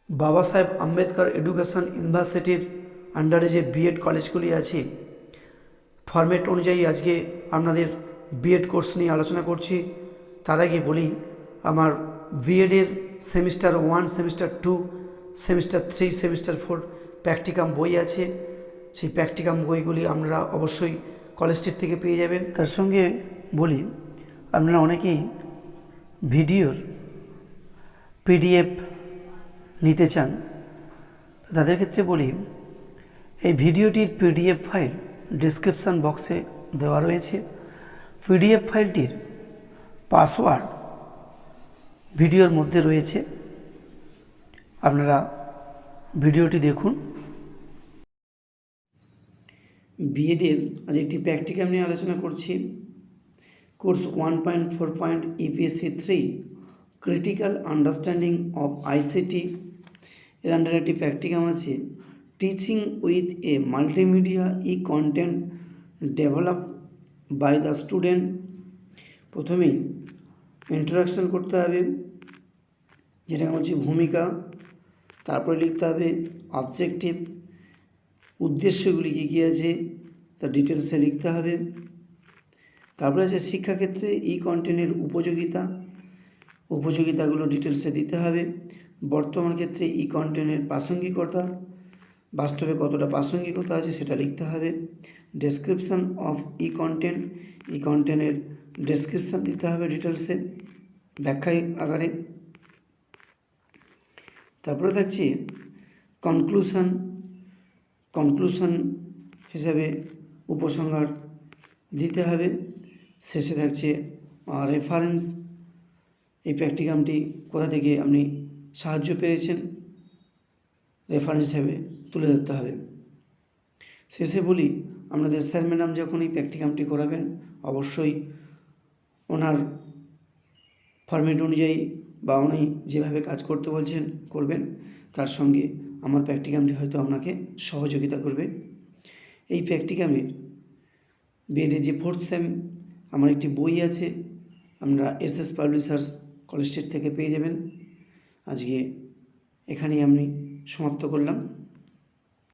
বাবা সাহেব আম্বেদকর এডুকেশন ইউনিভার্সিটির আন্ডারে যে বিএড কলেজগুলি আছে, ফরম্যাট অনুযায়ী আজকে আপনাদের বিএড কোর্স নিয়ে আলোচনা করছি। তার আগে বলি, আমার বিএডের semester 1, semester 2, semester 3, semester 4 practicum বই আছে। সেই প্র্যাকটিকাম বইগুলি আপনারা অবশ্যই কলেজ স্ট্রিট থেকে পেয়ে যাবেন। তার সঙ্গে বলি, আপনারা অনেকেই ভিডিওর পিডিএফ নিতে চান, তাদের ক্ষেত্রে বলি, এই ভিডিওটির পিডিএফ ফাইল ডেসক্রিপশান বক্সে দেওয়া রয়েছে। পিডিএফ ফাইলটির পাসওয়ার্ড ভিডিওর মধ্যে রয়েছে, আপনারা ভিডিওটি দেখুন। বিএডের আজ একটি প্র্যাকটিকাম নিয়ে আলোচনা করছি। Course 1.4 EPSC 3 critical understanding of ICT এর আন্ডারে একটি প্র্যাকটিকাম আছে, teaching with a multimedia e content develop by the student. প্রথমেই ইন্ট্রোডাকশন করতে হবে, যেটা হচ্ছে ভূমিকা। তারপরে লিখতে হবে অবজেক্টিভ, উদ্দেশ্যগুলি কী কী আছে তা ডিটেলসে লিখতে হবে। তারপরে আছে শিক্ষাক্ষেত্রে ই কন্টেন্টের উপযোগিতাগুলো ডিটেলসে দিতে হবে। বর্তমান ক্ষেত্রে ই কন্টেন্টের প্রাসঙ্গিকতা, বাস্তবে কতটা প্রাসঙ্গিকতা আছে সেটা লিখতে হবে। ডেসক্রিপশান অফ ই কন্টেন্টের ডেসক্রিপশান দিতে হবে ডিটেলসে, ব্যাখ্যায় আকারে। তারপরে থাকছে কনক্লুশন হিসাবে উপসংহার দিতে হবে। শেষে থাকছে রেফারেন্স, এই প্র্যাকটিকামটি কোথা থেকে আপনি সাহায্য পেয়েছেন রেফারেন্স হিসেবে তুলে ধরতে হবে। শেষে বলি, আপনাদের স্যার ম্যাডাম যখন এই প্র্যাকটিকামটি করাবেন, অবশ্যই ওনার ফরম্যাট অনুযায়ী বা উনি যেভাবে কাজ করতে বলছেন করবেন। তার সঙ্গে আমার প্র্যাকটিকামটি হয়তো আপনাকে সহযোগিতা করবে। এই প্র্যাকটিকামের বিএডের যে 4th সেম আমার একটি বই আছে, আমরা এসএস পাবলিশার্স কলেজ স্ট্রিট থেকে পেয়ে যাবেন। আজকে এখানেই আমি সমাপ্ত করলাম।